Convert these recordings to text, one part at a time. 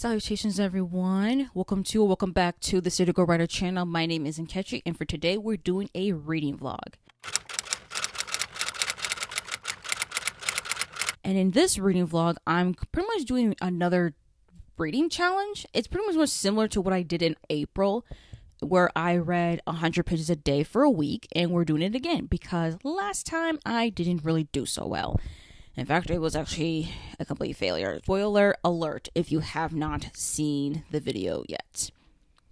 Salutations, everyone. Welcome back to the City Girl Writer channel. My name is Nkechi, and for today, we're doing a reading vlog. And in this reading vlog, I'm pretty much doing another reading challenge. It's pretty much similar to what I did in April, where I read 100 pages a day for a week, and we're doing it again because last time I didn't really do so well. In fact, it was actually a complete failure. Spoiler alert if you have not seen the video yet.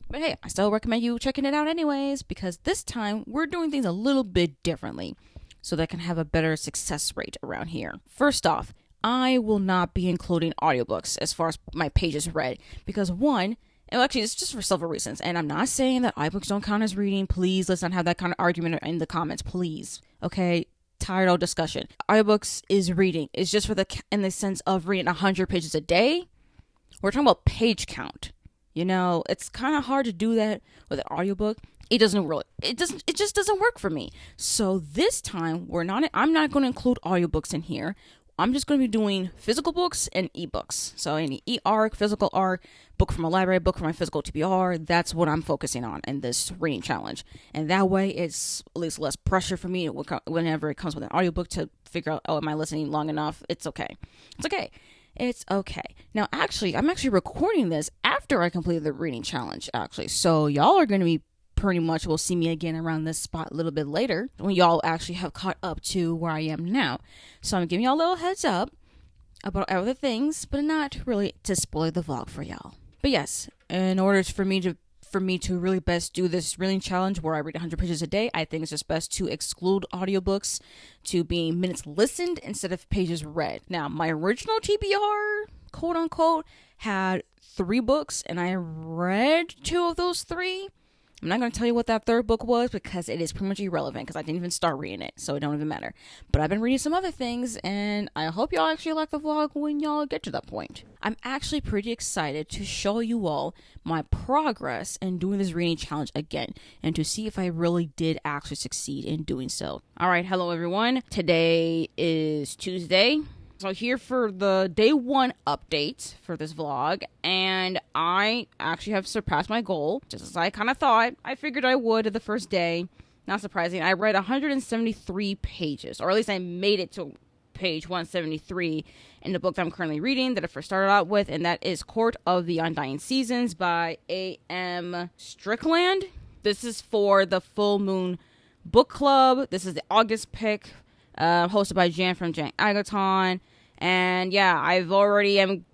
But hey, I still recommend you checking it out anyways, because this time we're doing things a little bit differently so that I can have a better success rate around here. First off, I will not be including audiobooks as far as my pages read, because one, and actually it's just for several reasons, and I'm not saying that audiobooks don't count as reading. Please, let's not have that kind of argument in the comments, please. Okay? Tired of discussion. Audiobooks is reading. It's just in the sense of reading 100 pages a day. We're talking about page count. You know, it's kind of hard to do that with an audiobook. It just doesn't work for me. So this time I'm not going to include audiobooks in here. I'm just going to be doing physical books and ebooks. So any e-arc, physical arc, book from a library, book from my physical TBR, that's what I'm focusing on in this reading challenge. And that way it's at least less pressure for me whenever it comes with an audiobook to figure out, am I listening long enough? It's okay. It's okay. Now, actually, I'm actually recording this after I completed the reading challenge, actually. So y'all are going to be pretty much will see me again around this spot a little bit later when y'all actually have caught up to where I am now. So I'm giving y'all a little heads up about other things, but not really to spoil the vlog for y'all. But yes, in order for me to really best do this reading challenge where I read 100 pages a day, I think it's just best to exclude audiobooks to being minutes listened instead of pages read. Now, my original TBR, quote unquote, had 3 books, and I read 2 of those 3. I'm not going to tell you what that third book was because it is pretty much irrelevant because I didn't even start reading it, so it don't even matter. But I've been reading some other things, and I hope y'all actually like the vlog when y'all get to that point. I'm actually pretty excited to show you all my progress in doing this reading challenge again, and to see if I really did actually succeed in doing so. Alright, hello everyone. Today is Tuesday. So here for the day 1 update for this vlog, and I actually have surpassed my goal, just as I kind of thought. I figured I would the first day. Not surprising. I read 173 pages, or at least I made it to page 173 in the book that I'm currently reading that I first started out with, and that is Court of the Undying Seasons by A.M. Strickland. This is for the Full Moon Book Club. This is the August pick, hosted by Jan from Jan Agaton. And yeah, I'm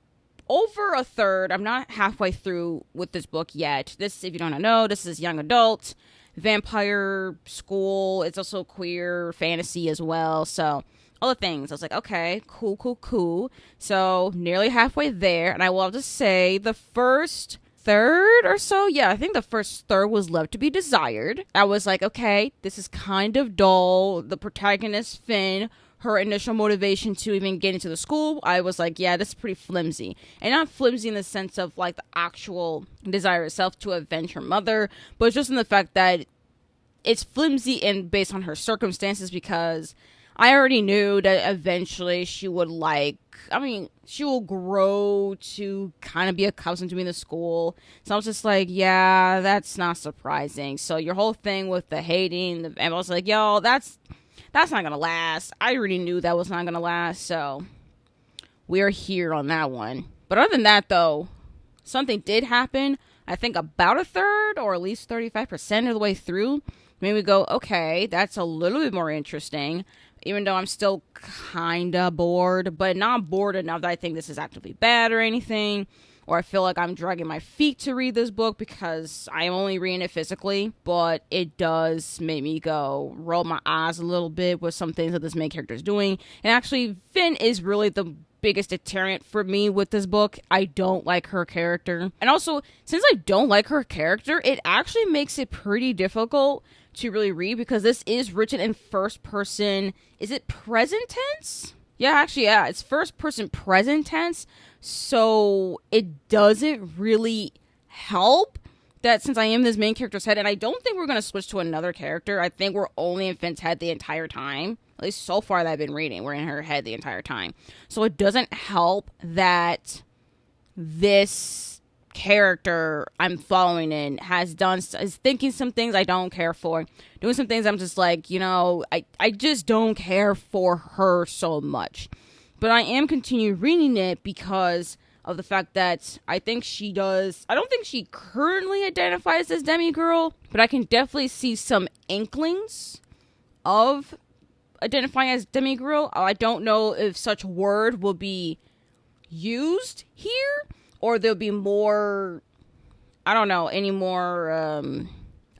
over a third. I'm not halfway through with this book yet. This, if you don't know, this is young adult, vampire school. It's also queer fantasy as well. So all the things. I was like, okay, cool. So nearly halfway there. And I will have to say the first third or so, yeah, I think the first third was left to be desired. I was like, okay, this is kind of dull. The protagonist, Finn, her initial motivation to even get into the school, I was like, yeah, this is pretty flimsy. And not flimsy in the sense of like the actual desire itself to avenge her mother, but just in the fact that it's flimsy and based on her circumstances, because I already knew that eventually she will grow to kind of be accustomed to me in the school. So I was just like, yeah, that's not surprising. So your whole thing with the hating, and I was like, yo, that's not gonna last. I already knew that was not gonna last, so we're here on that one. But other than that, though, something did happen. I think about a third, or at least 35% of the way through, made me go, okay, that's a little bit more interesting. Even though I'm still kinda bored, but not bored enough that I think this is actively bad or anything, or I feel like I'm dragging my feet to read this book because I am only reading it physically, but it does make me roll my eyes a little bit with some things that this main character is doing. And actually, Finn is really the biggest deterrent for me with this book. I don't like her character. And also, since I don't like her character, it actually makes it pretty difficult to really read because this is written in first person. Is it present tense? Yeah, it's first person present tense. So it doesn't really help that since I am this main character's head, and I don't think we're going to switch to another character. I think we're only in Finn's head the entire time. At least so far that I've been reading, we're in her head the entire time. So it doesn't help that this character I'm following in is thinking some things I don't care for, doing some things I'm just like, I just don't care for her so much. But I am continuing reading it because of the fact that I don't think she currently identifies as demigirl, but I can definitely see some inklings of identifying as demigirl. I don't know if such word will be used here, or there'll be more, I don't know, any more,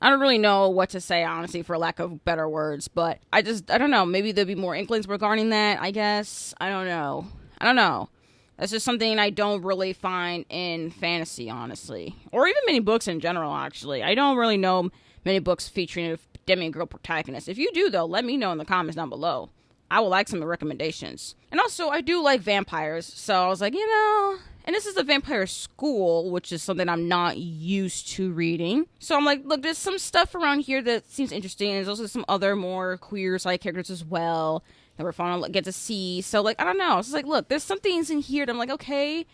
I don't really know what to say, honestly, for lack of better words, but I don't know, maybe there'll be more inklings regarding that, I guess. I don't know. That's just something I don't really find in fantasy, honestly, or even many books in general, actually. I don't really know many books featuring a demigirl protagonist. If you do, though, let me know in the comments down below. I would like some recommendations. And also, I do like vampires, so I was like, and this is a vampire school, which is something I'm not used to reading. So I'm like, look, there's some stuff around here that seems interesting. There's also some other more queer side characters as well that we're fun to get to see. So, like, I don't know. It's like, look, there's some things in here that I'm like, okay,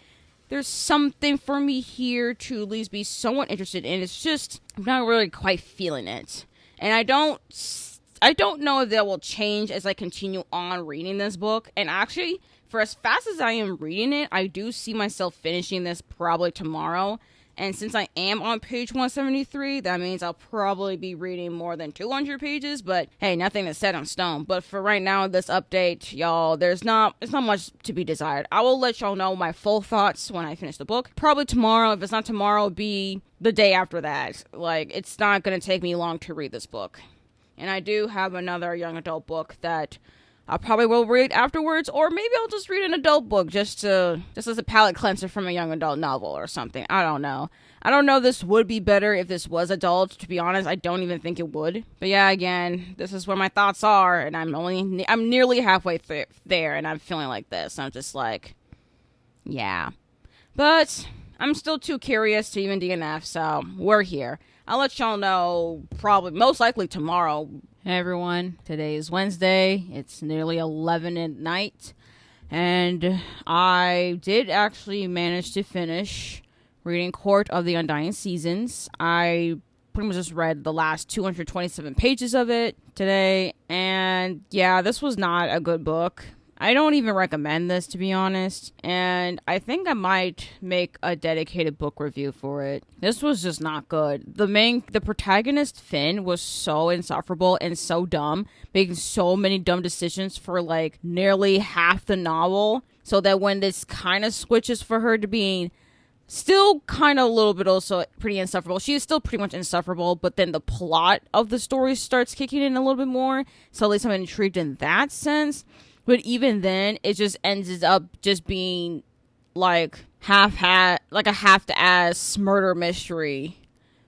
there's something for me here to at least be somewhat interested in. It's just, I'm not really quite feeling it. And I don't know if that will change as I continue on reading this book. And actually, for as fast as I am reading it, I do see myself finishing this probably tomorrow. And since I am on page 173, that means I'll probably be reading more than 200 pages. But hey, nothing is set in stone. But for right now, this update, y'all, it's not much to be desired. I will let y'all know my full thoughts when I finish the book. Probably tomorrow. If it's not tomorrow, it'll be the day after that. Like, it's not going to take me long to read this book. And I do have another young adult book that I probably will read afterwards, or maybe I'll just read an adult book just as a palate cleanser from a young adult novel or something. I don't know. I don't know if this would be better if this was adult. To be honest, I don't even think it would. But yeah, again, this is where my thoughts are, and I'm nearly halfway there, and I'm feeling like this. I'm just like, yeah. But I'm still too curious to even DNF, so we're here. I'll let y'all know most likely tomorrow. Hey everyone, today is Wednesday. It's nearly 11 at night. And I did actually manage to finish reading Court of the Undying Seasons. I pretty much just read the last 227 pages of it today. And yeah, this was not a good book. I don't even recommend this, to be honest, and I think I might make a dedicated book review for it. This was just not good. The protagonist, Finn, was so insufferable and so dumb, making so many dumb decisions for like nearly half the novel, so that when this kind of switches for her to being still kind of a little bit also pretty insufferable. She is still pretty much insufferable, but then the plot of the story starts kicking in a little bit more, so at least I'm intrigued in that sense. But even then, it just ends up just being like a half-ass murder mystery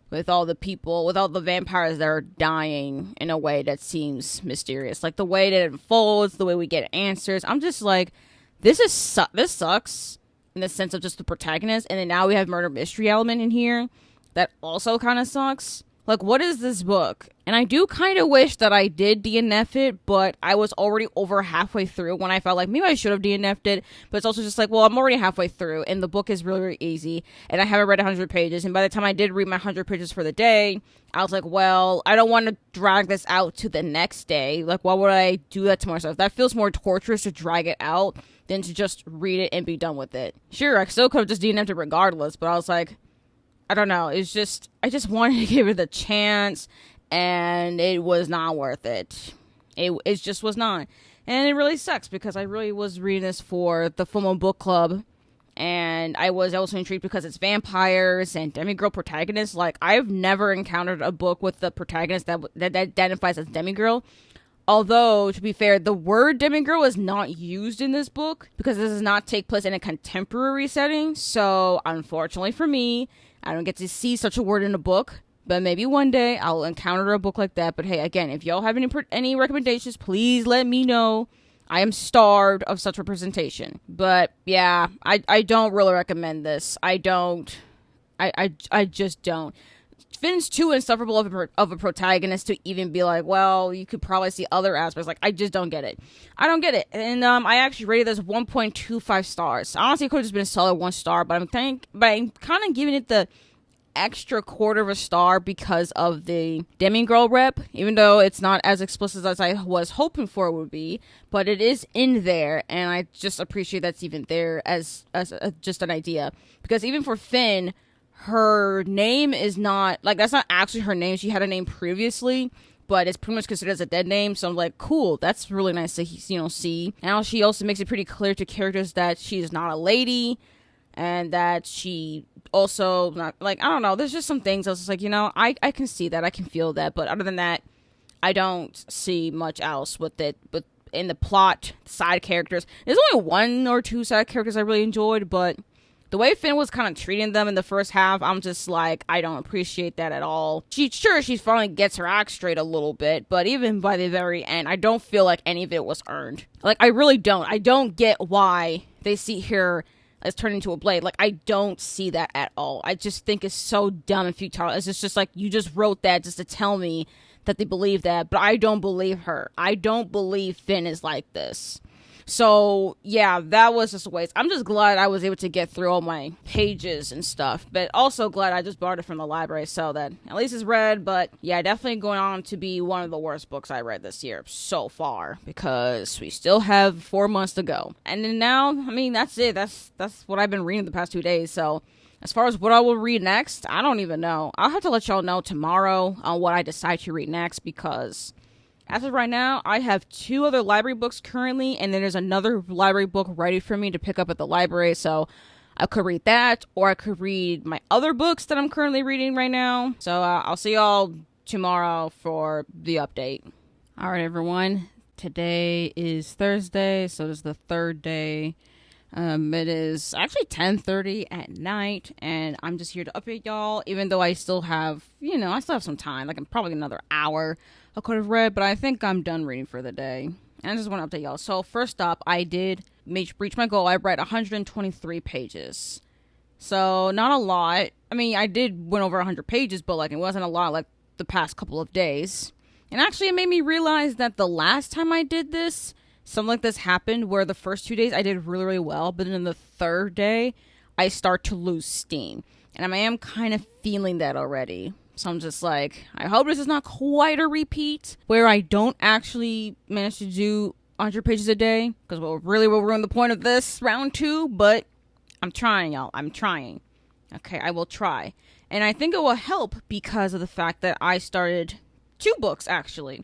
with all the vampires that are dying in a way that seems mysterious. Like the way that it unfolds, the way we get answers. I'm just like, this sucks in the sense of just the protagonist. And then now we have murder mystery element in here that also kind of sucks. Like, what is this book? And I do kind of wish that I did DNF it, but I was already over halfway through when I felt like maybe I should have DNF'd it. But it's also just like, well, I'm already halfway through, and the book is really, really easy, and I haven't read 100 pages. And by the time I did read my 100 pages for the day, I was like, well, I don't want to drag this out to the next day. Like, why would I do that to myself? That feels more torturous to drag it out than to just read it and be done with it. Sure, I still could have just DNF'd it regardless, but I was like, I don't know. I just wanted to give it a chance, and it was not worth it. It just was not. And it really sucks because I really was reading this for the FOMO book club, and I was also intrigued because it's vampires and demigirl protagonists. Like, I've never encountered a book with the protagonist that identifies as demigirl. Although, to be fair, the word demigirl is not used in this book because this does not take place in a contemporary setting. So, unfortunately for me, I don't get to see such a word in a book, but maybe one day I'll encounter a book like that. But hey, again, if y'all have any recommendations, please let me know. I am starved of such representation. But yeah, I don't really recommend this. I just don't. Finn's too insufferable of a protagonist to even be like, well, you could probably see other aspects. Like, I just don't get it. I don't get it. And I actually rated this 1.25 stars. Honestly, it could have just been a solid 1 star, but I'm kind of giving it the extra quarter of a star because of the demigirl rep, even though it's not as explicit as I was hoping for it would be, but it is in there, and I just appreciate that's even there as just an idea. Because even for Finn, her name is not, like, that's not actually her name. She had a name previously, but it's pretty much considered as a dead name. So I'm like, cool, that's really nice to, see. Now she also makes it pretty clear to characters that she's not a lady, and that she also not, like, I don't know, there's just some things I was just like, I can see that, I can feel that, but other than that, I don't see much else with it. But in the plot, side characters, there's only 1 or 2 side characters I really enjoyed, but the way Finn was kind of treating them in the first half, I'm just like, I don't appreciate that at all. She finally gets her act straight a little bit, but even by the very end, I don't feel like any of it was earned. Like, I really don't. I don't get why they see her as turned into a blade. Like, I don't see that at all. I just think it's so dumb and futile. It's just like, you just wrote that just to tell me that they believe that, but I don't believe her. I don't believe Finn is like this. So, yeah, that was just a waste. I'm just glad I was able to get through all my pages and stuff, but also glad I just borrowed it from the library so that at least it's read. But yeah, definitely going on to be one of the worst books I read this year so far, because we still have 4 months to go. And then now, I mean, that's it. That's what I've been reading the past 2 days. So as far as what I will read next, I don't even know. I'll have to let y'all know tomorrow on what I decide to read next, because as of right now, I have 2 other library books currently, and then there's another library book ready for me to pick up at the library, so I could read that, or I could read my other books that I'm currently reading right now. So I'll see y'all tomorrow for the update. All right, everyone. Today is Thursday, so this is the 3rd day. It is actually 10:30 at night, and I'm just here to update y'all, even though I still have, I still have some time, like probably another hour I could have read, but I think I'm done reading for the day. And I just want to update y'all. So first up, I did reach my goal. I read 123 pages. So not a lot. I mean, I did went over 100 pages, but like, it wasn't a lot like the past couple of days. And actually, it made me realize that the last time I did this, something like this happened, where the first 2 days I did really, really well, but then the 3rd day, I start to lose steam. And I am kind of feeling that already. So I'm just like, I hope this is not quite a repeat where I don't actually manage to do 100 pages a day, because really will ruin the point of this round 2, but I'm trying, y'all. I'm trying. Okay, I will try. And I think it will help because of the fact that I started 2 books, actually.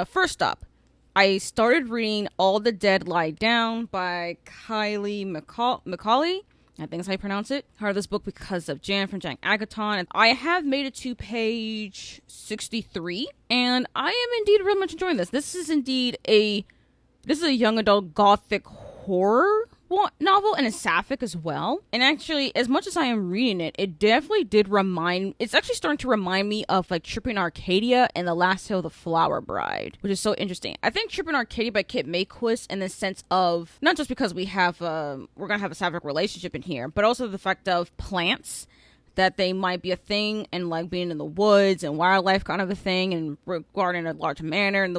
First up, I started reading All the Dead Lie Down by Kylie Macaulay. I think that's how you pronounce it. I heard this book because of Jan from Jan Agaton. I have made it to page 63, and I am indeed really much enjoying this. This is a young adult gothic horror novel, and a sapphic as well. And actually, as much as I am reading it, it definitely it's actually starting to remind me of like Tripping Arcadia and The Last Tale of the Flower Bride, which is so interesting. I think Tripping Arcadia by Kit Maquis, in the sense of not just because we're gonna have a sapphic relationship in here, but also the fact of plants, that they might be a thing, and like being in the woods and wildlife kind of a thing, and regarding a large manor. And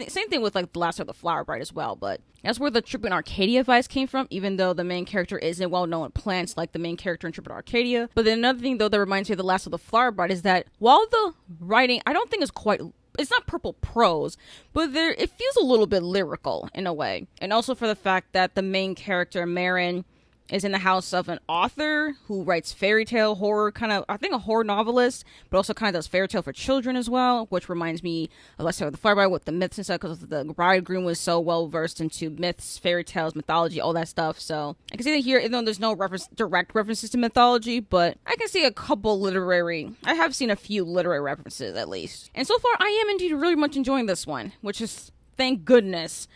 same thing with like The Last of the Flower Bride as well. But that's where the Tripping Arcadia vibes came from, even though the main character isn't well known with plants like the main character in Tripping Arcadia. But then another thing though that reminds me of The Last of the Flower Bride is that while the writing, I don't think is quite, it's not purple prose, but it feels a little bit lyrical in a way. And also for the fact that the main character, Marin, is in the house of an author who writes fairy tale horror, kind of, I think a horror novelist, but also kind of does fairy tale for children as well, which reminds me of Let's Say the Fire Bride with the myths and stuff, because the bridegroom was so well versed into myths, fairy tales, mythology, all that stuff. So I can see that here, even though there's no direct references to mythology, but I can see I have seen a few literary references at least. And so far, I am indeed really much enjoying this one, which is, thank goodness.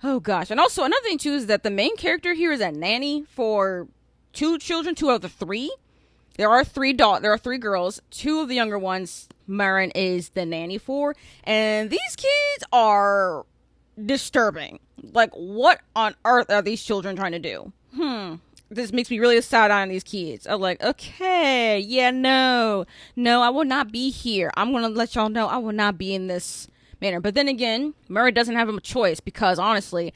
Oh gosh. And also another thing too is that the main character here is a nanny for 2 children, 2 out of the 3. There are 3 girls. 2 of the younger ones, Marin is the nanny for, and these kids are disturbing. Like, what on earth are these children trying to do? this makes me really sad on these kids. I'm like, okay, yeah, no, I will not be here. I'm going to let y'all know I will not be in this manner. But then again, Murray doesn't have a choice because honestly,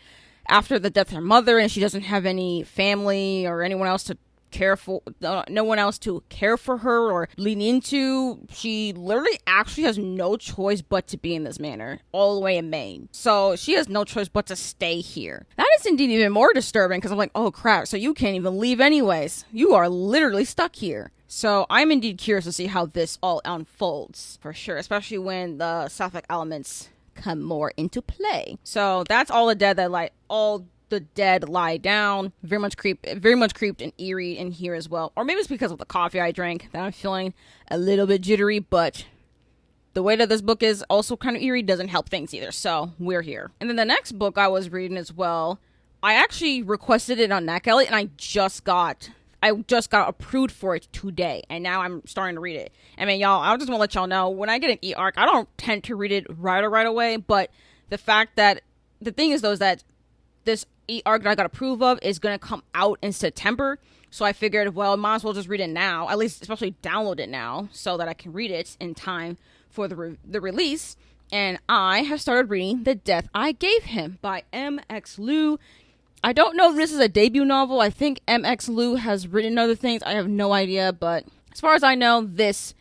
after the death of her mother and she doesn't have any family or anyone else to care for, no one else to care for her or lean into, she literally actually has no choice but to be in this manor all the way in Maine. So she has no choice but to stay here. That is indeed even more disturbing because I'm like, oh crap, so you can't even leave anyways. You are literally stuck here. So I'm indeed curious to see how this all unfolds for sure, especially when the sapphic elements come more into play. So that's all the dead that the dead lie down. Very much creeped and eerie in here as well. Or maybe it's because of the coffee I drank that I'm feeling a little bit jittery, but the way that this book is also kind of eerie doesn't help things either. So we're here. And then the next book I was reading as well, I actually requested it on NetGalley and I just got approved for it today, and now I'm starting to read it. I mean, y'all, I just want to let y'all know, when I get an e-arc, I don't tend to read it right away, but the fact that, the thing is though, is that this e-arc that I got approved of is going to come out in September, so I figured, well, might as well just read it now, at least especially download it now, so that I can read it in time for the release. And I have started reading The Death I Gave Him by M.X. Liu. I don't know if this is a debut novel. I think M.X. Liu has written other things. I have no idea, but as far as I know, this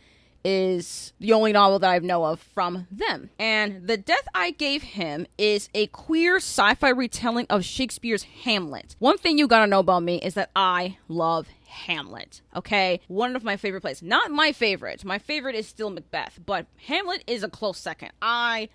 is the only novel that I know of from them. And The Death I Gave Him is a queer sci-fi retelling of Shakespeare's Hamlet. One thing you gotta know about me is that I love Hamlet, okay? One of my favorite plays. Not my favorite. My favorite is still Macbeth, but Hamlet is a close second. I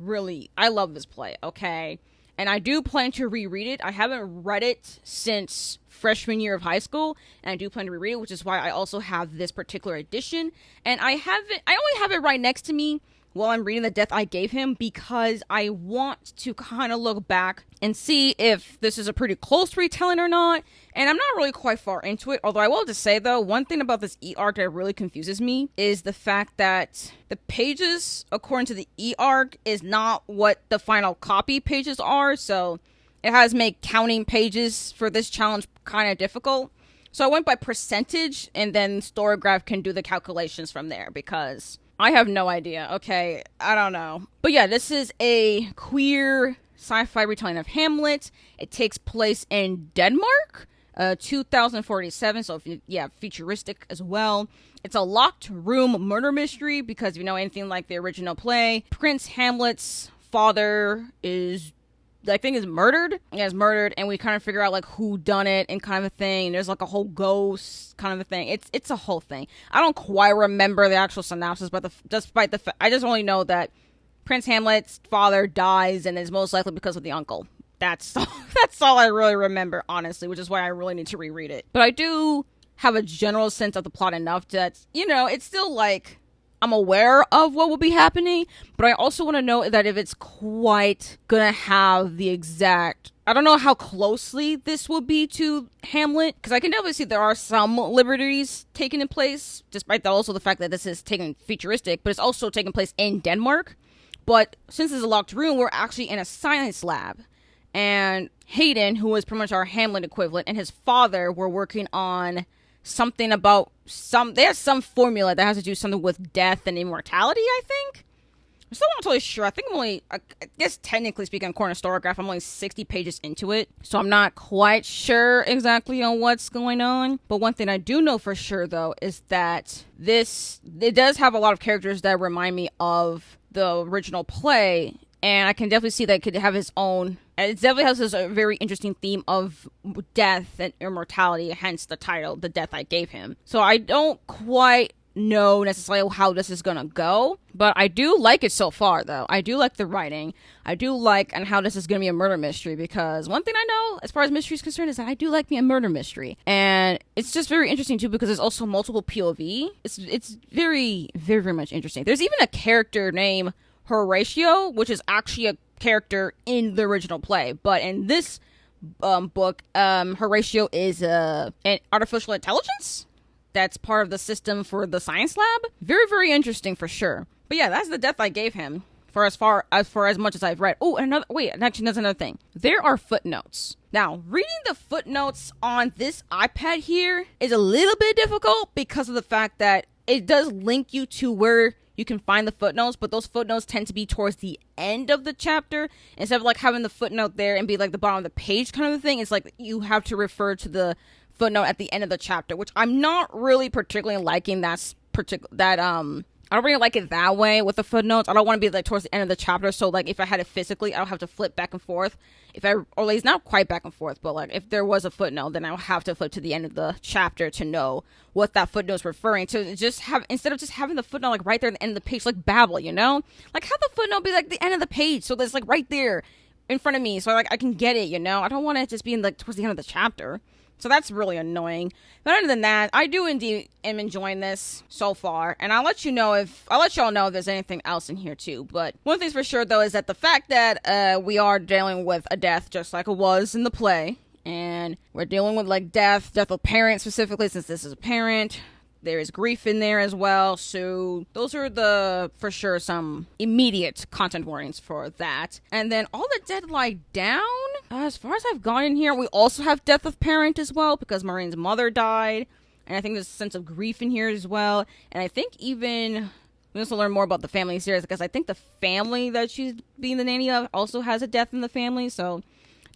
love this play, okay? And I do plan to reread it. I haven't read it since freshman year of high school, and I do plan to reread it, which is why I also have this particular edition. And I only have it right next to me while I'm reading The Death I Gave Him, because I want to kind of look back and see if this is a pretty close retelling or not. And I'm not really quite far into it, although I will just say though, one thing about this e-arc that really confuses me is the fact that the pages, according to the e-arc, is not what the final copy pages are, so it has made counting pages for this challenge kind of difficult. So I went by percentage, and then Storygraph can do the calculations from there, because I have no idea. Okay, I don't know. But yeah, this is a queer sci-fi retelling of Hamlet. It takes place in Denmark, 2047, so futuristic as well. It's a locked room murder mystery, because if you know anything like the original play, Prince Hamlet's father is murdered. Yeah, is murdered, and we kind of figure out like who done it and kind of a thing. There's like a whole ghost kind of a thing. It's a whole thing. I don't quite remember the actual synopsis, but despite the fact, I just only know that Prince Hamlet's father dies, and it's most likely because of the uncle. That's all I really remember, honestly, which is why I really need to reread it. But I do have a general sense of the plot enough that, it's still like, I'm aware of what will be happening, but I also want to know that if it's quite gonna have the exact, I don't know how closely this will be to Hamlet, because I can definitely see there are some liberties taken in place, despite also the fact that this is taken futuristic, but it's also taking place in Denmark. But since it's a locked room, we're actually in a science lab, and Hayden, who is pretty much our Hamlet equivalent, and his father were working on something about there's some formula that has to do something with death and immortality, I think. I'm still not totally sure. I guess technically speaking, according to Storygraph, I'm only 60 pages into it, so I'm not quite sure exactly on what's going on. But one thing I do know for sure, though, is that it does have a lot of characters that remind me of the original play, and I can definitely see that it could have its own. It definitely has this very interesting theme of death and immortality, hence the title, The Death I Gave Him. So I don't quite know necessarily how this is gonna go, but I do like it so far, though. I do like the writing. I do like and how this is gonna be a murder mystery, because one thing I know as far as mystery is concerned is that I do like me a murder mystery, and it's just very interesting too, because there's also multiple POV. It's very, very, very much interesting. There's even a character named Horatio, which is actually a character in the original play, but in this book, Horatio is an artificial intelligence that's part of the system for the science lab. Very, very interesting for sure. But yeah, that's The Death I Gave Him for as much as I've read. Oh, actually, that's another thing. There are footnotes. Now, reading the footnotes on this iPad here is a little bit difficult because of the fact that it does link you to where you can find the footnotes, but those footnotes tend to be towards the end of the chapter. Instead of like having the footnote there and be like the bottom of the page kind of a thing, it's like you have to refer to the footnote at the end of the chapter, which I'm not really particularly liking. I don't really like it that way with the footnotes. I don't want to be like towards the end of the chapter. So like if I had it physically, I would have to flip back and forth. Or at least not quite back and forth, but like if there was a footnote, then I would have to flip to the end of the chapter to know what that footnote is referring to. Instead of just having the footnote like right there at the end of the page, like Babel, you know? Like have the footnote be like the end of the page. So that's like right there in front of me. So like I can get it, you know? I don't want it just being like towards the end of the chapter. So that's really annoying. But other than that, I do indeed am enjoying this so far. And I'll let y'all know if there's anything else in here too. But one thing's for sure though is that the fact that we are dealing with a death just like it was in the play. And we're dealing with like death of parents specifically, since this is a parent. There is grief in there as well. So those are for sure some immediate content warnings for that. And then All the Dead Lie Down. As far as I've gone in here, we also have death of parent as well, because Maureen's mother died. And I think there's a sense of grief in here as well. And I think even we also learn more about the family series, because I think the family that she's being the nanny of also has a death in the family. So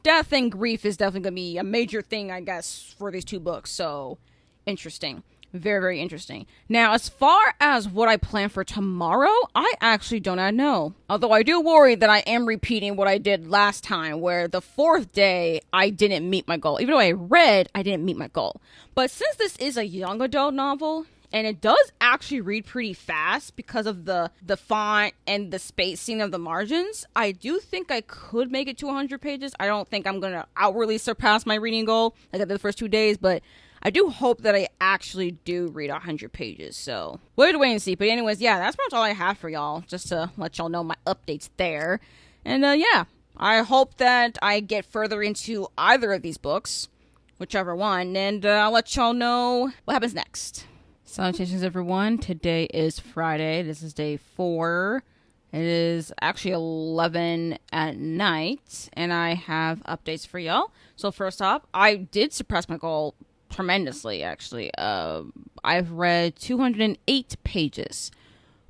death and grief is definitely going to be a major thing, I guess, for these two books. So interesting. Very, very interesting. Now, as far as what I plan for tomorrow, I actually do not know. Although I do worry that I am repeating what I did last time, where the fourth day, I didn't meet my goal. Even though I read, I didn't meet my goal. But since this is a young adult novel, and it does actually read pretty fast because of the font and the spacing of the margins, I do think I could make it to 100 pages. I don't think I'm going to outwardly surpass my reading goal like I did the first 2 days, but I do hope that I actually do read 100 pages, so we'll have to wait and see. But anyways, yeah, that's pretty much all I have for y'all, just to let y'all know my updates there. And yeah, I hope that I get further into either of these books, whichever one, and I'll let y'all know what happens next. Salutations, everyone. Today is Friday. This is day 4. It is actually 11 at night, and I have updates for y'all. So first off, I did surpass my goal tremendously, actually. I've read 208 pages,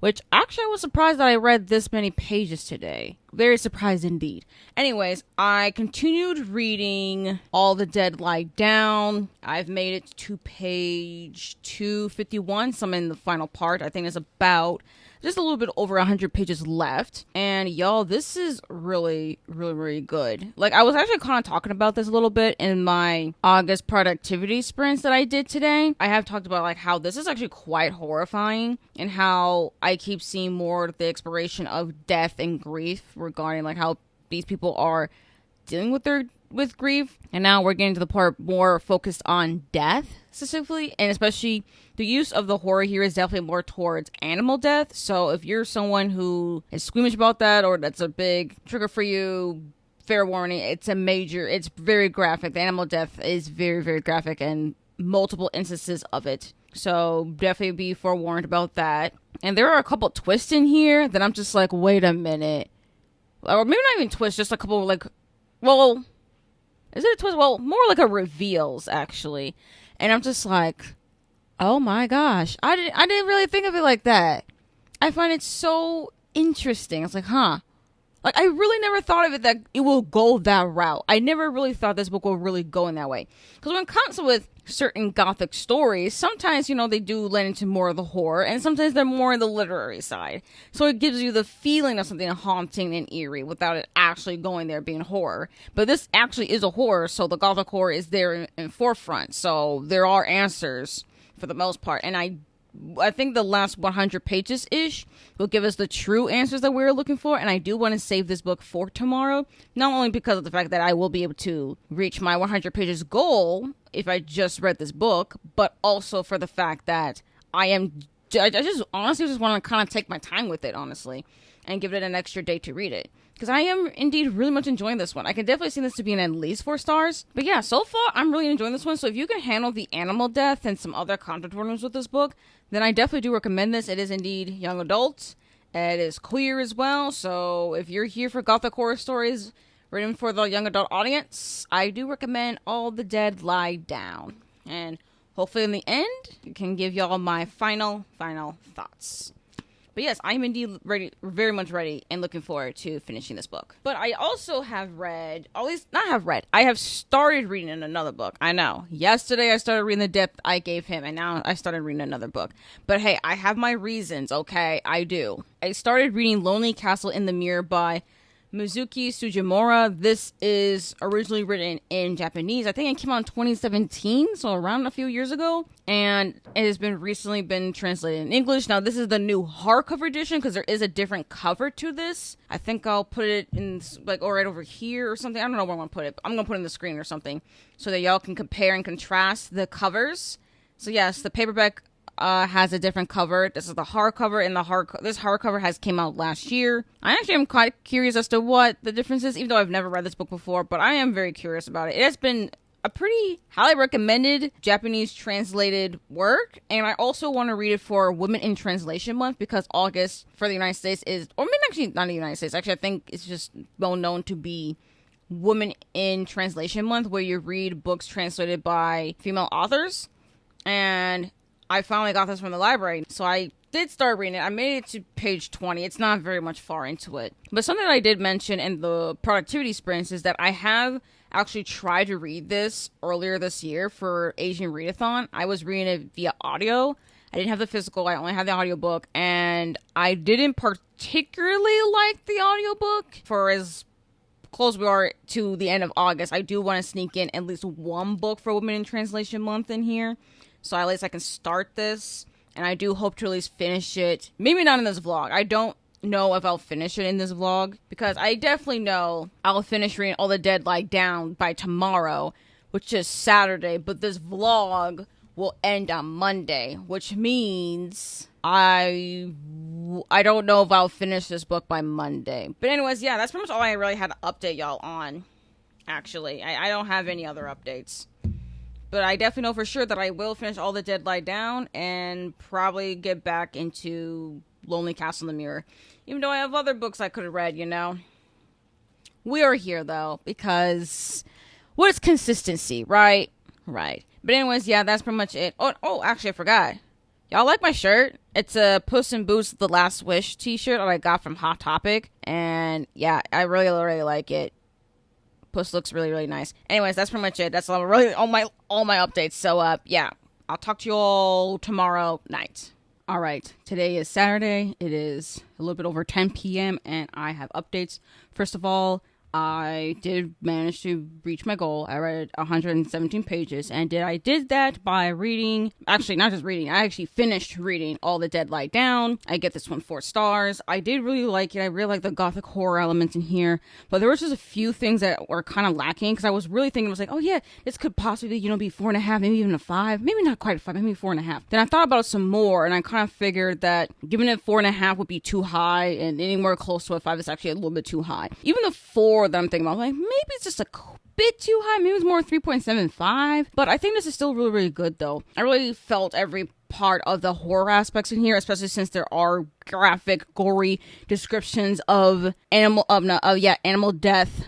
which actually I was surprised that I read this many pages today. Very surprised indeed. Anyways, I continued reading All the Dead Lie Down. I've made it to page 251, so I'm in the final part. I think it's about just a little bit over 100 pages left. And y'all, this is really, really, really good. Like, I was actually kind of talking about this a little bit in my August productivity sprints that I did today. I have talked about like how this is actually quite horrifying, and how I keep seeing more of the exploration of death and grief regarding like how these people are dealing with grief. And now we're getting to the part more focused on death specifically, and especially the use of the horror here is definitely more towards animal death. So if you're someone who is squeamish about that, or that's a big trigger for you, fair warning, it's very graphic. The animal death is very, very graphic, and multiple instances of it. So definitely be forewarned about that. And there are a couple twists in here that I'm just like, wait a minute. Or maybe not even twists, just a couple of like, well, is it a twist? Well, more like a reveals, actually. And I'm just like, oh my gosh, I didn't really think of it like that. I find it so interesting. It's like, huh. Like, I really never thought of it that it will go that route. I never really thought this book will really go in that way. Because when it comes with certain gothic stories, sometimes, you know, they do lend into more of the horror, and sometimes they're more in the literary side. So it gives you the feeling of something haunting and eerie without it actually going there being horror. But this actually is a horror, so the gothic horror is there in forefront. So there are answers for the most part. And I think the last 100 pages-ish will give us the true answers that we're looking for, and I do want to save this book for tomorrow, not only because of the fact that I will be able to reach my 100 pages goal if I just read this book, but also for the fact that I just honestly just want to kind of take my time with it, honestly, and give it an extra day to read it. Because I am indeed really much enjoying this one. I can definitely see this to be an at least 4 stars. But yeah, so far, I'm really enjoying this one. So if you can handle the animal death and some other content warnings with this book, then I definitely do recommend this. It is indeed young adult. It is queer as well, so if you're here for gothic horror stories written for the young adult audience, I do recommend All the Dead Lie Down. And hopefully in the end, I can give y'all my final thoughts. But yes, I'm indeed ready, very much ready, and looking forward to finishing this book. But I also have read, at least not have read, I have started reading another book. I know. Yesterday I started reading the depth I gave him, and now I started reading another book. But hey, I have my reasons, okay? I do. I started reading Lonely Castle in the Mirror by Mizuki Sugimura. This is originally written in Japanese. I think it came out in 2017, so around a few years ago. And it has been recently been translated in English. Now, this is the new hardcover edition because there is a different cover to this. I think I'll put it in, like, right over here or something. I don't know where I'm going to put it. But I'm going to put it in the screen or something so that y'all can compare and contrast the covers. So, yes, the paperback has a different cover. This is the hardcover, and this hardcover has came out last year. I actually am quite curious as to what the difference is, even though I've never read this book before, but I am very curious about it. It has been a pretty highly recommended Japanese translated work, and I also want to read it for Women in Translation Month because August for the United States is, or maybe actually not the United States, actually I think it's just well known to be Women in Translation Month, where you read books translated by female authors. And I finally got this from the library, so I did start reading it. I made it to page 20. It's not very much far into it. But something that I did mention in the productivity sprints is that I have actually tried to read this earlier this year for Asian Readathon. I was reading it via audio. I didn't have the physical. I only had the audiobook, and I didn't particularly like the audiobook. For as close we are to the end of August, I do want to sneak in at least one book for Women in Translation Month in here. So at least I can start this, and I do hope to at least finish it. Maybe not in this vlog. I don't know if I'll finish it in this vlog, because I definitely know I'll finish reading All the Dead Lie Down by tomorrow, which is Saturday, but this vlog will end on Monday, which means I don't know if I'll finish this book by Monday. But anyways, yeah, that's pretty much all I really had to update y'all on, actually. I don't have any other updates. But I definitely know for sure that I will finish All the Dead Lie Down and probably get back into Lonely Castle in the Mirror. Even though I have other books I could have read, you know. We are here, though, because what is consistency, right? Right. But anyways, yeah, that's pretty much it. Oh, actually, I forgot. Y'all like my shirt? It's a Puss in Boots The Last Wish t-shirt that I got from Hot Topic. And, yeah, I really, really like it. Puss looks really, really nice. Anyways, that's pretty much it. That's all my updates. So, yeah, I'll talk to you all tomorrow night. All right, today is Saturday. It is a little bit over 10 p.m. and I have updates. First of all, I did manage to reach my goal. I read 117 pages, and I did that by reading, actually not just reading, I actually finished reading All the Dead Lie Down. I get this one 4 stars. I did really like it. I really like the gothic horror elements in here, but there was just a few things that were kind of lacking, because I was really thinking, I was like, oh yeah, this could possibly, be 4.5, maybe even a 5, maybe not quite a 5, maybe 4.5. Then I thought about it some more, and I kind of figured that giving it 4.5 would be too high, and anywhere close to a 5 is actually a little bit too high. Even the 4 that I'm thinking about, like, maybe it's just a bit too high, maybe it's more 3.75, but I think this is still really, really good, though. I really felt every part of the horror aspects in here, especially since there are graphic, gory descriptions of animal death,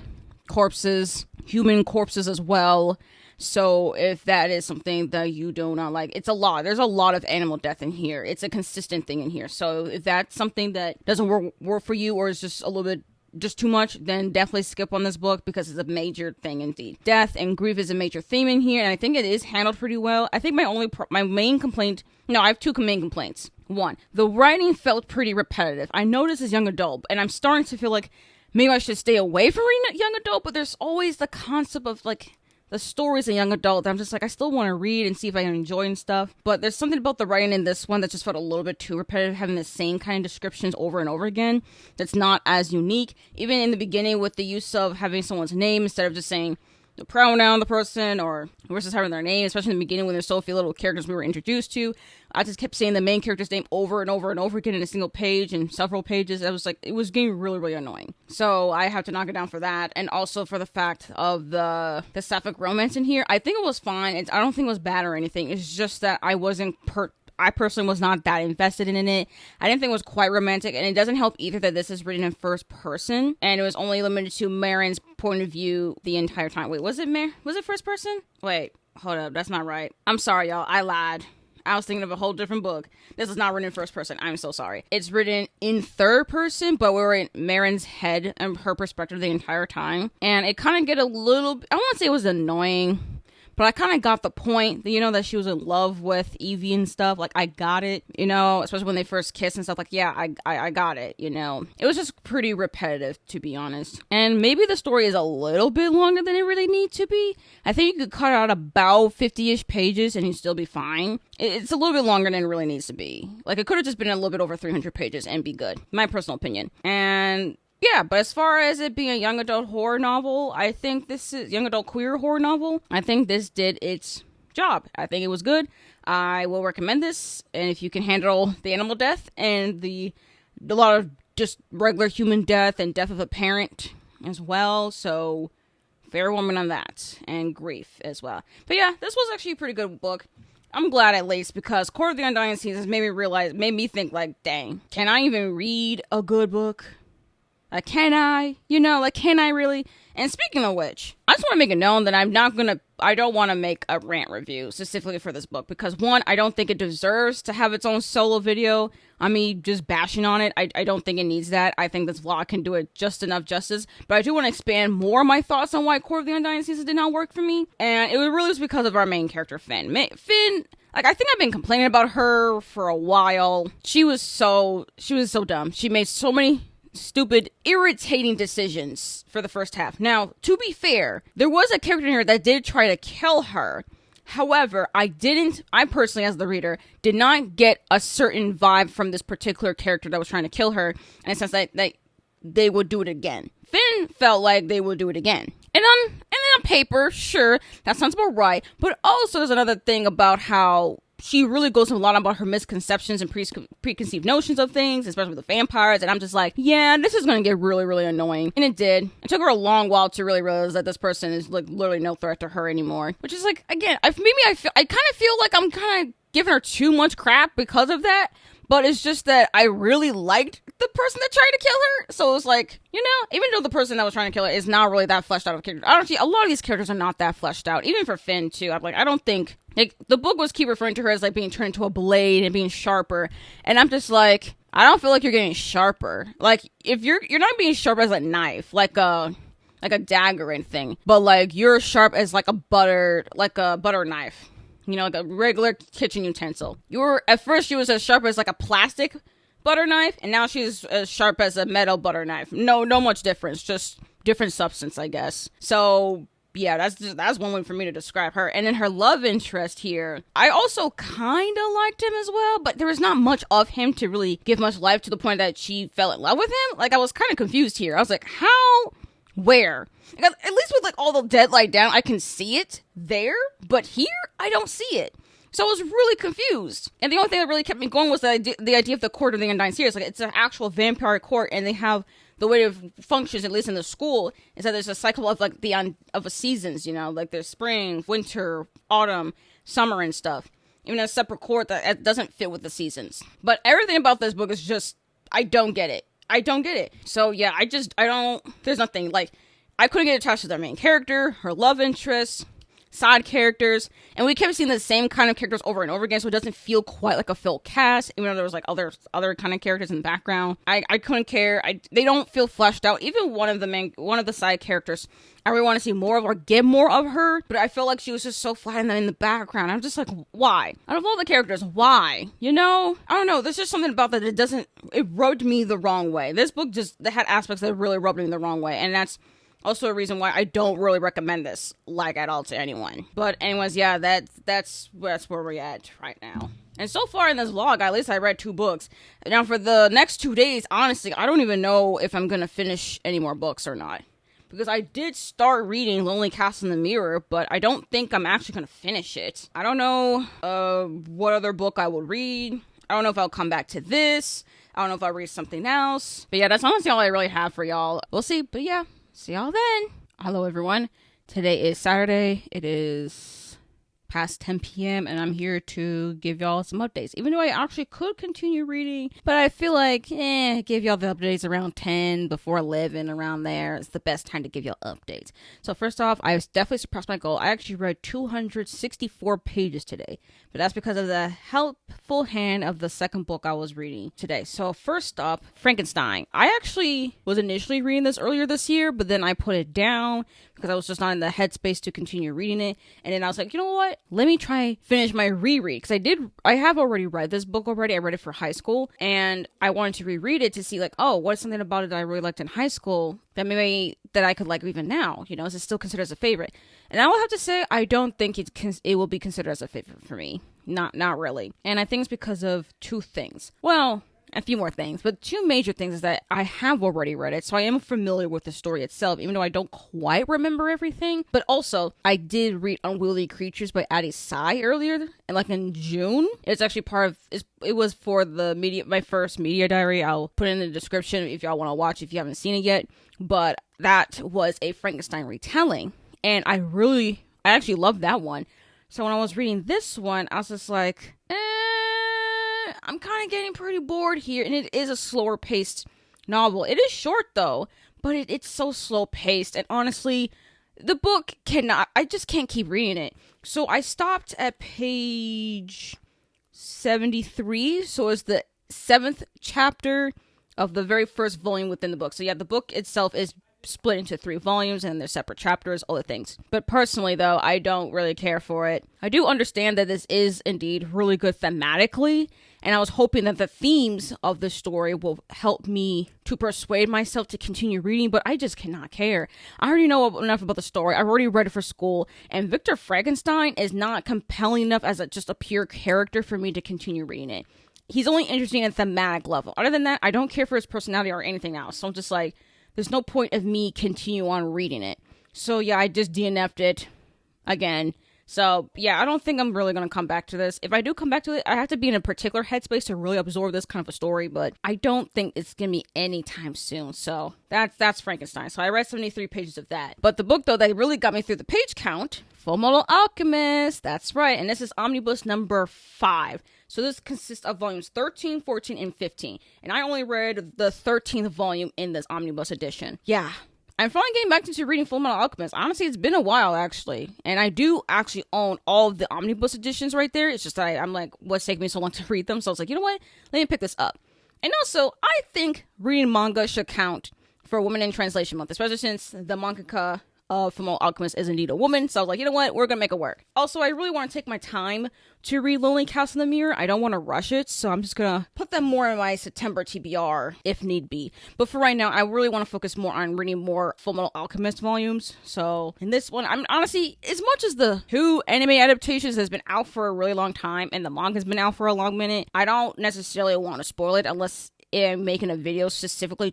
corpses, human corpses as well. So if that is something that you do not like, it's a lot. There's a lot of animal death in here. It's a consistent thing in here. So if that's something that doesn't work for you, or is just a little bit just too much, then definitely skip on this book, because it's a major thing indeed. Death and grief is a major theme in here, and I think it is handled pretty well. I think my main complaint, I have 2 main complaints. 1, the writing felt pretty repetitive. I know this is young adult, and I'm starting to feel like maybe I should stay away from reading young adult, but there's always the concept of, like, the stories in young adult that I'm just like, I still want to read and see if I can enjoy and stuff. But there's something about the writing in this one that just felt a little bit too repetitive, having the same kind of descriptions over and over again. That's not as unique. Even in the beginning with the use of having someone's name instead of just saying the pronoun of the person, or versus having their name, especially in the beginning when there's so few little characters we were introduced to. I just kept saying the main character's name over and over and over again in a single page and several pages. I was like, it was getting really, really annoying. So I have to knock it down for that. And also for the fact of the sapphic romance in here. I think it was fine. I don't think it was bad or anything. It's just that I wasn't I personally was not that invested in it. I didn't think it was quite romantic, and it doesn't help either that this is written in first person, and it was only limited to Marin's point of view the entire time. Wait, was it first person? Wait, hold up, that's not right. I'm sorry, y'all, I lied. I was thinking of a whole different book. This is not written in first person. I'm so sorry. It's written in third person, but we're in Marin's head and her perspective the entire time. And it kind of get a little, I won't say it was annoying, but I kind of got the point, that she was in love with Evie and stuff. Like, I got it, especially when they first kissed and stuff. Like, yeah, I got it, It was just pretty repetitive, to be honest. And maybe the story is a little bit longer than it really needs to be. I think you could cut out about 50-ish pages and you'd still be fine. It's a little bit longer than it really needs to be. Like, it could have just been a little bit over 300 pages and be good. My personal opinion. And yeah, but as far as it being a young adult horror novel, I think this is young adult queer horror novel. I think this did its job. I think it was good. I will recommend this. And if you can handle the animal death and a lot of just regular human death and death of a parent as well. So fair woman on that, and grief as well. But yeah, this was actually a pretty good book. I'm glad at least, because Court of the Undying Seasons made me think like, dang, can I even read a good book? Can I? Can I really? And speaking of which, I just want to make it known that I don't want to make a rant review specifically for this book, because one, I don't think it deserves to have its own solo video. I mean, just bashing on it. I don't think it needs that. I think this vlog can do it just enough justice. But I do want to expand more of my thoughts on why Court of the Undying Seasons did not work for me. And it was really because of our main character, Finn. Finn, like, I think I've been complaining about her for a while. She was so dumb. She made so many stupid, irritating decisions for the first half. Now, to be fair, there was a character in here that did try to kill her. However, I personally, as the reader, did not get a certain vibe from this particular character that was trying to kill her, in a sense that they would do it again. Finn felt like they would do it again. And then on paper, sure, that sounds about right. But also there's another thing about how she really goes a lot about her misconceptions and preconceived notions of things, especially with the vampires. And I'm just like, yeah, this is going to get really, really annoying. And it did. It took her a long while to really realize that this person is like literally no threat to her anymore. Which is like, again, I kind of feel like I'm kind of giving her too much crap because of that. But it's just that I really liked the person that tried to kill her. So it's like, even though the person that was trying to kill her is not really that fleshed out of character. Honestly, a lot of these characters are not that fleshed out. Even for Finn, too. I'm like, I don't think, like, the book was keep referring to her as, like, being turned into a blade and being sharper. And I'm just like, I don't feel like you're getting sharper. Like, if you're not being sharp as a knife, like a dagger or anything. But, like, you're sharp as, like, a butter knife. Like a regular kitchen utensil. At first she was as sharp as like a plastic butter knife, and now she's as sharp as a metal butter knife. No much difference, just different substance, I guess. So yeah, that's one way for me to describe her. And then her love interest here, I also kind of liked him as well, but there was not much of him to really give much life, to the point that she fell in love with him. Like, I was kind of confused here. I was like, how? Where? Because at least with like all the dead light down, I can see it there, but here I don't see it. So I was really confused. And the only thing that really kept me going was the idea of the Court of the Undying Series. Like, it's an actual vampire court, and they have the way it functions, at least in the school, is that there's a cycle of like of seasons. Like there's spring, winter, autumn, summer, and stuff. Even a separate court that doesn't fit with the seasons. But everything about this book is just, I don't get it. So yeah, there's nothing, like, I couldn't get attached to their main character, her love interest, side characters, and we kept seeing the same kind of characters over and over again, so it doesn't feel quite like a full cast, even though there was like other kind of characters in the background. I couldn't care. They don't feel fleshed out. Even one of the side characters, I really want to see more of, or get more of her, but I feel like she was just so flat in the background. I'm just like, why? Out of all the characters, why? I don't know. There's just something about that it rubbed me the wrong way. This book they had aspects that really rubbed me the wrong way, and that's also a reason why I don't really recommend this, like, at all to anyone. But anyways, yeah, that's where we're at right now. And so far in this vlog, at least I read 2 books. Now for the next 2 days, honestly, I don't even know if I'm gonna finish any more books or not. Because I did start reading Lonely Castle in the Mirror, but I don't think I'm actually gonna finish it. I don't know what other book I will read. I don't know if I'll come back to this. I don't know if I'll read something else. But yeah, that's honestly all I really have for y'all. We'll see, but yeah. See y'all then. Hello, everyone. Today is Saturday. It is past 10 p.m. and I'm here to give y'all some updates. Even though I actually could continue reading, but I feel like, give y'all the updates around 10, before 11, around there. It's the best time to give y'all updates. So first off, I definitely surpassed my goal. I actually read 264 pages today, but that's because of the helpful hand of the second book I was reading today. So first up, Frankenstein. I actually was initially reading this earlier this year, but then I put it down because I was just not in the headspace to continue reading it. And then I was like, you know what? Let me finish my reread. Because I have already read this book already. I read it for high school. And I wanted to reread it to see like, oh, what's something about it that I really liked in high school that I could like even now? You know, is it still considered as a favorite? And I will have to say, I don't think it will be considered as a favorite for me. Not really. And I think it's because of two things. Well, a few more things, but two major things is that I have already read it, so I am familiar with the story itself, even though I don't quite remember everything. But also, I did read Unwieldy Creatures by Addie Tsai earlier, and like in June. It's actually it was for my first media diary. I'll put it in the description if y'all want to watch if you haven't seen it yet. But that was a Frankenstein retelling, and I actually loved that one. So when I was reading this one, I was just like, I'm kind of getting pretty bored here, and it is a slower paced novel. It is short though, but it's so slow paced, and honestly, the book I just can't keep reading it. So I stopped at page 73, so it's the 7th chapter of the very first volume within the book. So yeah, the book itself is split into 3 volumes and there's separate chapters, all the things. But personally though, I don't really care for it. I do understand that this is indeed really good thematically, and I was hoping that the themes of the story will help me to persuade myself to continue reading, but I just cannot care. I already know enough about the story. I've already read it for school, and Victor Frankenstein is not compelling enough as just a pure character for me to continue reading it. He's only interesting at a thematic level. Other than that, I don't care for his personality or anything else. So I'm just like, there's no point of me continue on reading it. So yeah, I just DNF'd it again. So yeah, I don't think I'm really going to come back to this. If I do come back to it, I have to be in a particular headspace to really absorb this kind of a story, but I don't think it's going to be anytime soon. So that's Frankenstein. So I read 73 pages of that. But the book though that really got me through the page count, Fullmetal Alchemist. That's right. And this is omnibus number 5. So this consists of volumes 13, 14, and 15. And I only read the 13th volume in this omnibus edition. Yeah. I'm finally getting back into reading Fullmetal Alchemist. Honestly, it's been a while, actually. And I do actually own all of the omnibus editions right there. It's just that I'm like, what's taking me so long to read them? So I was like, you know what? Let me pick this up. And also, I think reading manga should count for Women in Translation Month, especially since the mangaka of Fullmetal Alchemist is indeed a woman. So I was like, you know what? We're going to make it work. Also, I really want to take my time to read Lonely Castle in the Mirror. I don't want to rush it, so I'm just going to put them more in my September TBR if need be. But for right now, I really want to focus more on reading more Fullmetal Alchemist volumes. So in this one, I'm honestly, as much as the 2 anime adaptations has been out for a really long time and the manga has been out for a long minute, I don't necessarily want to spoil it unless I'm making a video specifically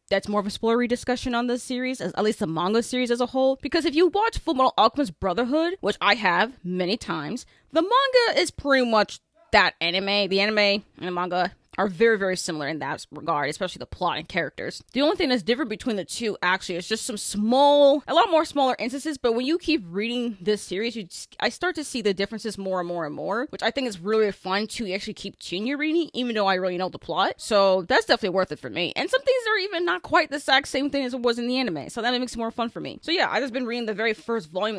that's more of a spoilery discussion on this series, at least the manga series as a whole. Because if you watch Fullmetal Alchemist Brotherhood, which I have many times, the manga is pretty much that anime. The anime and the manga are very, very similar in that regard, especially the plot and characters. The only thing that's different between the two, actually, is just a lot more smaller instances, but when you keep reading this series, I start to see the differences more and more and more, which I think is really fun to actually keep continue reading, even though I really know the plot. So that's definitely worth it for me. And some things are even not quite the exact same thing as it was in the anime, so that makes it more fun for me. So yeah, I've just been reading the very first volume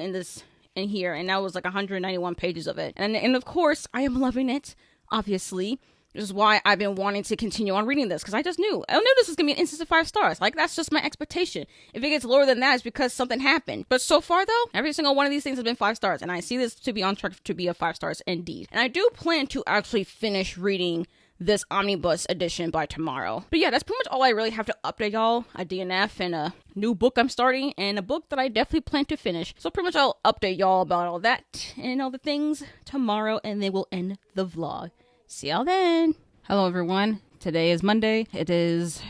in here, and that was like 191 pages of it. And of course, I am loving it, obviously. Which is why I've been wanting to continue on reading this, because I knew this was going to be an instance of 5 stars. Like, that's just my expectation. If it gets lower than that, it's because something happened. But so far, though, every single one of these things has been 5 stars, and I see this to be on track to be a 5 stars indeed. And I do plan to actually finish reading this omnibus edition by tomorrow. But yeah, that's pretty much all I really have to update y'all. A DNF and a new book I'm starting, and a book that I definitely plan to finish. So pretty much I'll update y'all about all that and all the things tomorrow, and then we'll end the vlog. See y'all then. Hello everyone. Today is Monday. It is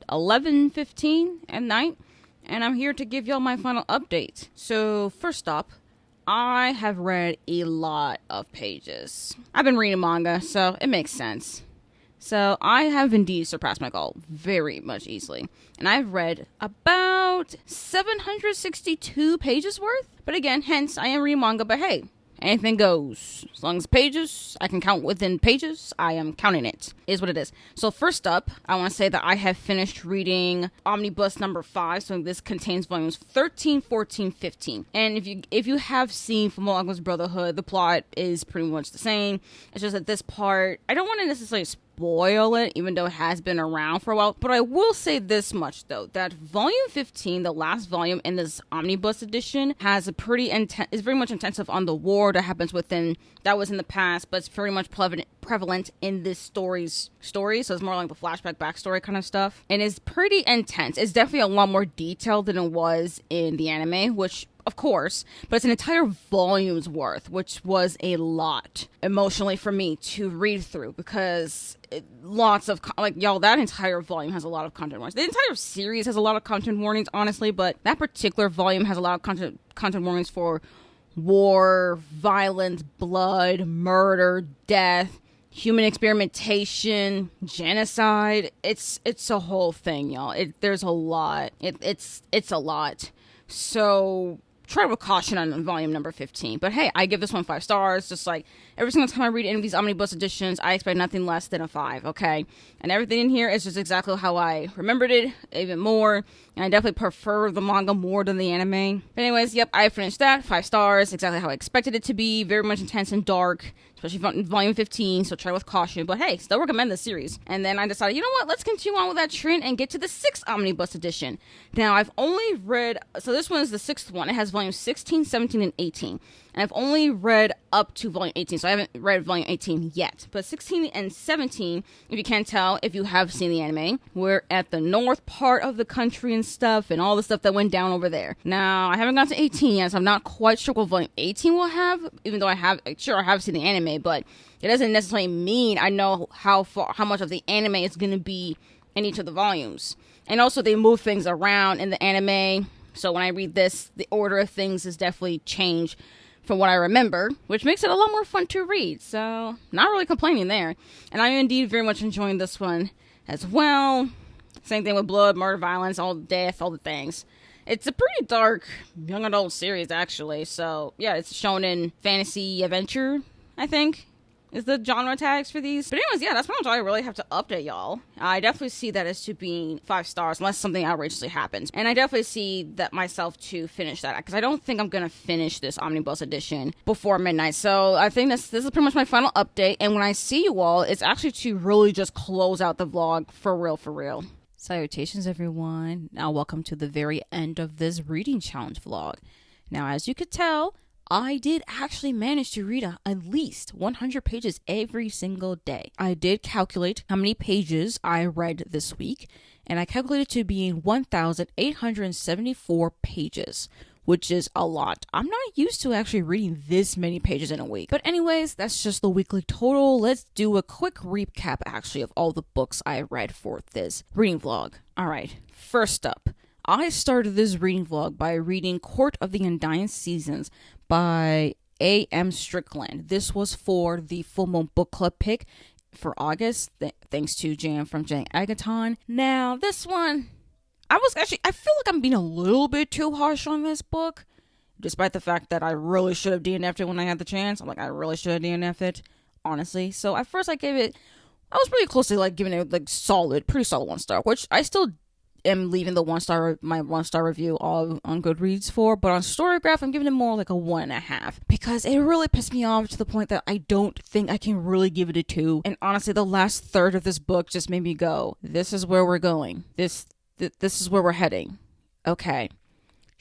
11:15 at night, and I'm here to give y'all my final update. So first up, I have read a lot of pages. I've been reading manga, so it makes sense. So I have indeed surpassed my goal very much easily. And I've read about 762 pages worth. But again, hence I am reading manga, but hey, Anything goes. As long as pages, I can count within pages, I am counting it. Is what it is. So first up, I want to say that I have finished reading Omnibus number 5. So this contains volumes 13, 14, 15. And if you have seen Fullmetal Alchemist Brotherhood, the plot is pretty much the same. It's just that this part, I don't want to necessarily spoil it, even though it has been around for a while. But I will say this much, though, that volume 15, the last volume in this omnibus edition, has a pretty is very much intensive on the war that happens that was in the past, but it's very much prevalent in this story. So it's more like the flashback backstory kind of stuff. And it's pretty intense. It's definitely a lot more detailed than it was in the anime, which of course, but it's an entire volume's worth, which was a lot emotionally for me to read through, because lots of that entire volume has a lot of content warnings. The entire series has a lot of content warnings, honestly, but that particular volume has a lot of content warnings for war, violence, blood, murder, death, human experimentation, genocide. It's a whole thing, y'all. There's a lot. It's a lot. So try with caution on volume number 15. But hey, I give this one 5 stars. Just like every single time I read any of these omnibus editions, I expect nothing less than a 5, okay? And everything in here is just exactly how I remembered it, even more. And I definitely prefer the manga more than the anime. But anyways, yep, I finished that. 5 stars, exactly how I expected it to be. Very much intense and dark, especially volume 15, so try with caution. But hey, still recommend this series. And then I decided, you know what, let's continue on with that trend and get to the 6th omnibus edition. Now, I've only read, so this one is the 6th one. It has volumes 16, 17, and 18. And I've only read up to volume 18, so I haven't read volume 18 yet. But 16 and 17, if you can't tell, if you have seen the anime, we're at the north part of the country and stuff, and all the stuff that went down over there. Now, I haven't gotten to 18 yet, so I'm not quite sure what volume 18 will have, even though I have seen the anime, but it doesn't necessarily mean I know how much of the anime is going to be in each of the volumes. And also, they move things around in the anime, so when I read this, the order of things is definitely changed from what I remember, which makes it a lot more fun to read. So, not really complaining there. And I'm indeed very much enjoying this one as well. Same thing with blood, murder, violence, all the death, all the things. It's a pretty dark young adult series, actually. So, yeah, it's shonen fantasy adventure, I think, is the genre tags for these. But anyways, yeah, that's pretty much all I really have to update y'all. I definitely see that as to being 5 stars, unless something outrageously happens. And I definitely see that myself to finish that, because I don't think I'm going to finish this omnibus edition before midnight. So I think this is pretty much my final update. And when I see you all, it's actually to really just close out the vlog for real. Salutations, everyone. Now, welcome to the very end of this reading challenge vlog. Now, as you could tell, I did actually manage to read at least 100 pages every single day. I did calculate how many pages I read this week, and I calculated to being 1,874 pages, which is a lot. I'm not used to actually reading this many pages in a week. But anyways, that's just the weekly total. Let's do a quick recap, actually, of all the books I read for this reading vlog. All right, first up, I started this reading vlog by reading Court of the Undying Seasons by A.M. Strickland. This was for the Full Moon Book Club pick for August, thanks to Jan from Jan Agaton. Now, this one, I feel like I'm being a little bit too harsh on this book, despite the fact that I really should have DNF'd it when I had the chance. I really should have DNF'd it, honestly. So at first I was pretty close to giving it pretty solid 1 star, which I still am leaving the my 1 star review all on Goodreads for, but on Storygraph I'm giving it more like a 1.5, because it really pissed me off to the point that I don't think I can really give it a 2. And honestly, the last third of this book just made me go, this is where we're going. This is where we're heading. Okay.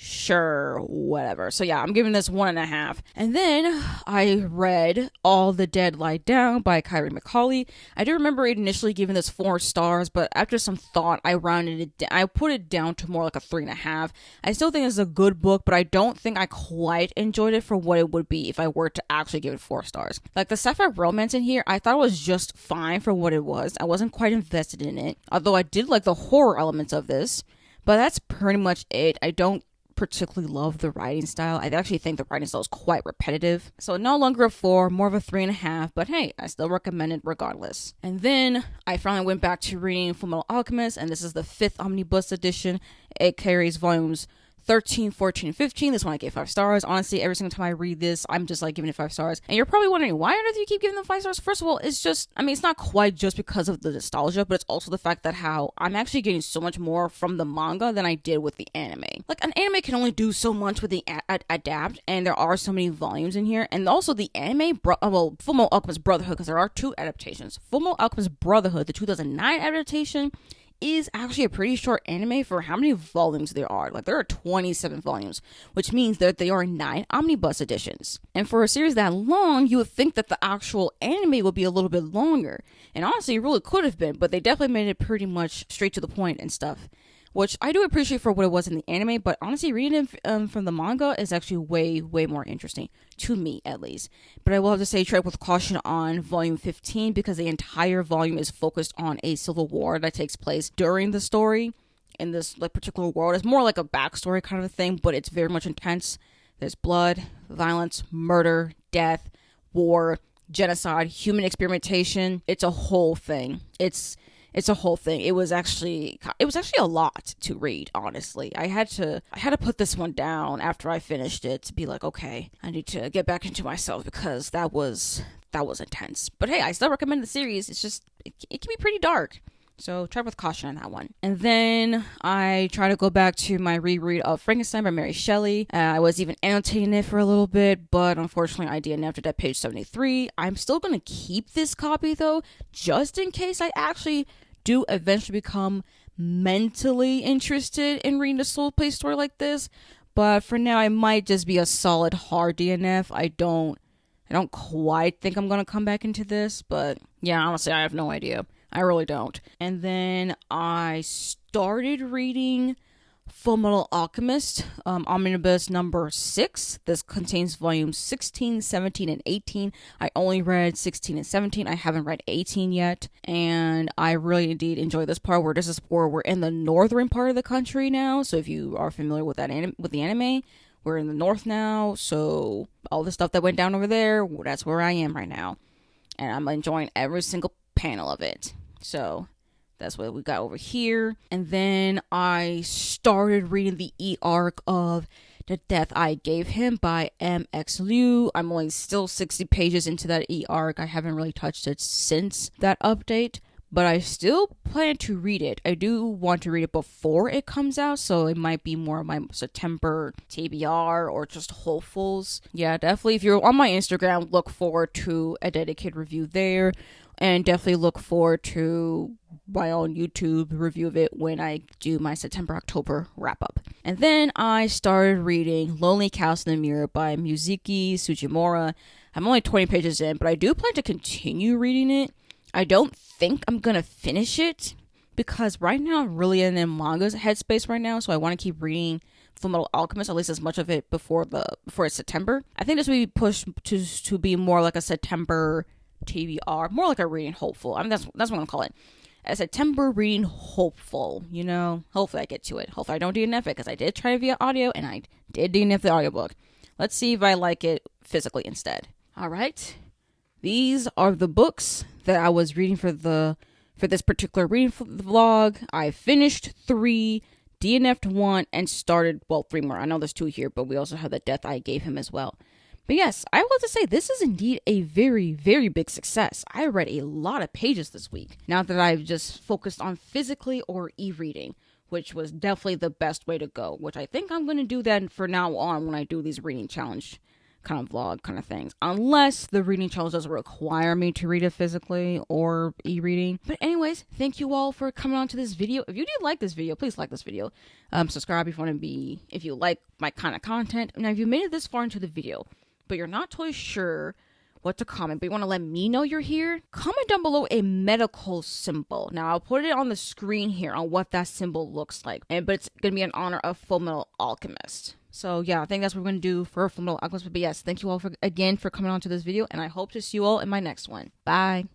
Sure, whatever. So yeah, I'm giving this 1.5. And then I read All the Dead Lie Down by Kyrie McCauley. I do remember initially giving this 4 stars, but after some thought, I rounded it down. I put it down to more like a 3.5. I still think it's a good book, but I don't think I quite enjoyed it for what it would be if I were to actually give it 4 stars. Like the sci-fi romance in here, I thought it was just fine for what it was. I wasn't quite invested in it, although I did like the horror elements of this, but that's pretty much it. I don't particularly love the writing style. I actually think the writing style is quite repetitive. So no longer a 4, more of a 3.5, but hey, I still recommend it regardless. And then I finally went back to reading Fullmetal Alchemist, and this is the 5th omnibus edition. It carries volumes 13, 14, 15. This one I gave 5 stars. Honestly, every single time I read this, I'm just like giving it 5 stars. And you're probably wondering, why on earth do you keep giving them 5 stars? First of all, it's just, I mean, it's not quite just because of the nostalgia, but it's also the fact that how I'm actually getting so much more from the manga than I did with the anime. Like, an anime can only do so much with the adapt, and there are so many volumes in here. And also the anime, Fullmetal Alchemist Brotherhood, because there are 2 adaptations. Fullmetal Alchemist Brotherhood, the 2009 adaptation, is actually a pretty short anime for how many volumes there are. Like, there are 27 volumes, which means that there are 9 omnibus editions. And for a series that long, you would think that the actual anime would be a little bit longer. And honestly, it really could have been, but they definitely made it pretty much straight to the point and stuff, which I do appreciate for what it was in the anime. But honestly, reading it from the manga is actually way more interesting, to me at least. But I will have to say, tread with caution on volume 15, because the entire volume is focused on a civil war that takes place during the story in this like particular world. It's more like a backstory kind of a thing, but it's very much intense. There's blood, violence, murder, death, war, genocide, human experimentation. It's a whole thing. It's a whole thing. It was actually a lot to read, honestly. I had to put this one down after I finished it to be like, okay, I need to get back into myself, because that was intense. But hey, I still recommend the series. It's just it can be pretty dark. So tread with caution on that one. And then I try to go back to my reread of Frankenstein by Mary Shelley. I was even annotating it for a little bit, but unfortunately I DNF'd at page 73. I'm still going to keep this copy though, just in case I actually do eventually become mentally interested in reading a slow-paced story like this. But for now, I might just be a solid hard DNF. I don't quite think I'm going to come back into this, but yeah, honestly, I have no idea. I really don't. And then I started reading Fullmetal Alchemist, Omnibus number 6. This contains volumes 16, 17, and 18. I only read 16 and 17. I haven't read 18 yet. And I really indeed enjoy this part where we're in the northern part of the country now. So if you are familiar with with the anime, we're in the north now. So all the stuff that went down over there, that's where I am right now. And I'm enjoying every single panel of it. So that's what we got over here. And then I started reading the e-arc of The Death I Gave Him by M.X. Liu. I'm only still 60 pages into that e-arc. I haven't really touched it since that update, but I still plan to read it. I do want to read it before it comes out, so it might be more of my September TBR or just hopefuls. Yeah, definitely. If you're on my Instagram, look forward to a dedicated review there. And definitely look forward to my own YouTube review of it when I do my September-October wrap-up. And then I started reading Lonely Cows in the Mirror by Mizuki Sugimura. I'm only 20 pages in, but I do plan to continue reading it. I don't think I'm going to finish it, because right now I'm really in the manga's headspace right now, so I want to keep reading Fullmetal Alchemist, at least as much of it before it's September. I think this will be pushed to be more like a September TBR, more like a reading hopeful. I mean, that's what I'm gonna call it. A September reading hopeful, you know. Hopefully I get to it. Hopefully I don't DNF it, because I did try it via audio and I did DNF the audiobook. Let's see if I like it physically instead. All right. These are the books that I was reading for this particular reading vlog. I finished 3, DNF'd 1, and started 3 more. I know there's 2 here, but we also have The Death I Gave Him as well. But yes, I will have to say this is indeed a very, very big success. I read a lot of pages this week, now that I've just focused on physically or e-reading, which was definitely the best way to go, which I think I'm going to do that for now on when I do these reading challenge kind of vlog kind of things, unless the reading challenge doesn't require me to read it physically or e-reading. But anyways, thank you all for coming on to this video. If you did like this video, please like this video. Subscribe if you like my kind of content. Now, if you made it this far into the video, but you're not totally sure what to comment, but you want to let me know you're here, comment down below a medical symbol. Now, I'll put it on the screen here on what that symbol looks like, but it's going to be in honor of Fullmetal Alchemist. So yeah, I think that's what we're going to do for Fullmetal Alchemist. But yes, thank you all again for coming on to this video, and I hope to see you all in my next one. Bye.